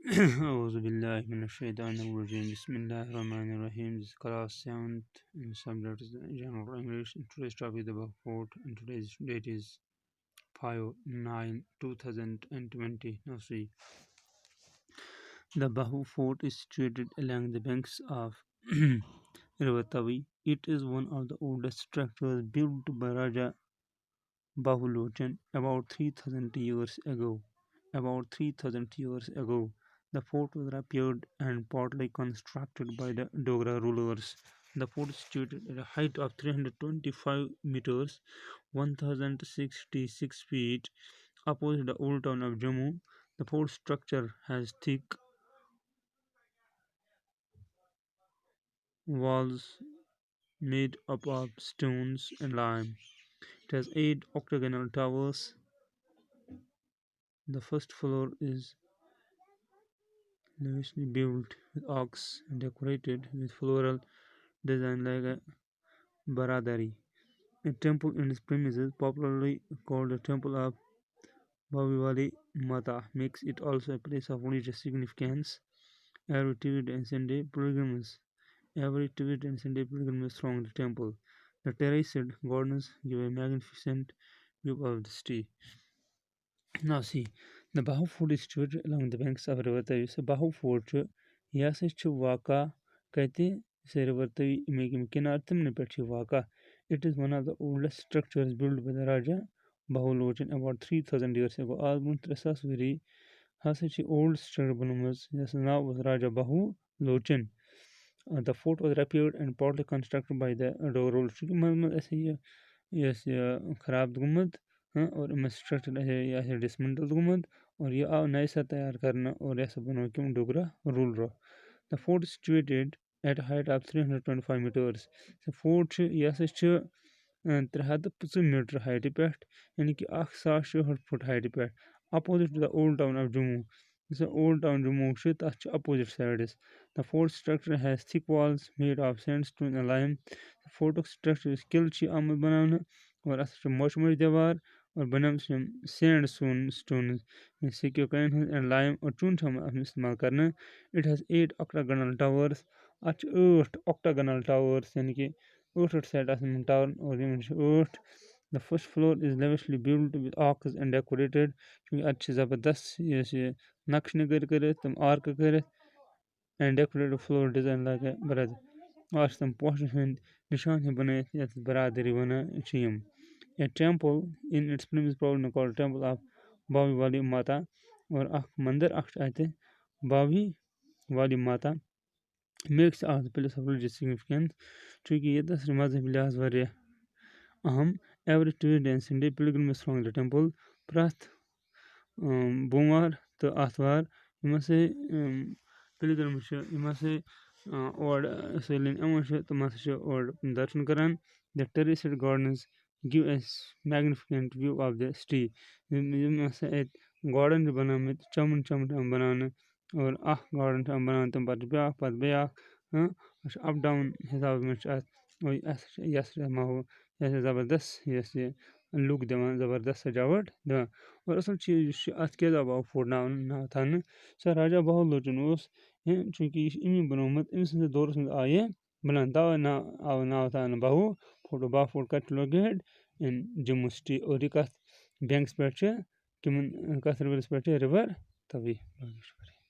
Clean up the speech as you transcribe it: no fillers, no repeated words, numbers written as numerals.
أعوذ بالله من الشيطان الرجيم. Bismillahirrahmanirrahim. This is class 7th in subject is General English. Today's topic is the Bahut Fort and today's date is 5/9/2020. Now see, the Bahut Fort is situated along the banks of River Tavi. It is one of the oldest structures built by Raja Bahulochan about 3000 years ago. About 3000 years ago, the fort was repaired and partly constructed by the Dogra rulers. The fort is situated at a height of 325 meters, 1066 feet, opposite the old town of Jammu. The fort structure has thick walls made up of stones and lime. It has 8 octagonal towers. The first floor is lavishly built with arcs and decorated with floral design like a baradari. A temple in its premises, popularly called the Temple of Bhaviwali Mata, makes it also a place of religious significance. Every Tuesday and Sunday pilgrims throng the temple. The terraced gardens give a magnificent view of the city. Now see, the Bahu Fort is situated along the banks of River Tavi. So Bahu Fort यह वाका कहते river Tavi किनार तमने पे वाका. It is one of the oldest structures built by the Raja Bahulochan about 3000 years ago. Almost 3,000 ؤری हसा old structure बनोमस यस now was Raja Bahulochan. The fort was repaired and partly constructed by the rulers. चूँकि मंद ऐसे yes खराब गुमत और इमें स्ट्रक्चर ऐसे डिसमेंटल गुमत और ये आओ नए से तैयार करना और ऐसा बनो क्यों डोगरा रूल रहा. The fort is situated at a height of 325 meters. The fort yes 350 meter height पेट यानी कि 1700 foot height pet opposite to the old town of Jammu. This is old town Jammu that's opposite sides. The fort structure has thick walls made of sandstone and lime. The fort structure is kilchi आमद बनाना और अस मोच दीवार और बनम sandstone secure can and lime और चून हम इस्तेमाल करना. It has 8 octagonal towers. अच्छ 8 octagonal towers यानी कि 8 सेट आसन टावर और ये 8. The first floor is lavishly built with arcs and decorated. क्योंकि अच्छे ज़बरदस्त ये नक्श निगर करे तुम आर्क करे and decorated floor design like a brother. आज तुम पोस्ट निशान ही बने बरादरी बना Cheam. A temple in its premise probably called Temple of Bavi Wali Mata और अख मंदिर अख आते Bavi Wali Mata makes of the place of religious significance. चूँकि ये दस मजहब लिहाज वारिया अहम. Every Tuesday and Sunday pilgrims throng the temple. प्रथ बुमवार तो आतवार इमा से pilgrims इमा से और सेलिन अमश तो मस और दर्शन करन. The terraced gardens give a magnificent view of the city. इमा से एक garden बना में चमन चमन बनाना और आह garden हम बनाना तुम पद ब्याह up down हिसाब में और यस माहो ऐसे ज़बरदस्त ऐसे लुक देवान ज़बरदस्त सजावट देवान और असल चीज़ आज के दबाव फोड़ना ना था न सर राजा बहुत लोचन उस हैं चूँकि इन्हीं बनोमत इनसे दौर से आए बनाता ना आव ना था न बहु फोटो बा फोट का लोगेड इन जम्मू सिटी और एक बैंक्स पर कि मन का सर्विस पर रिवर तभी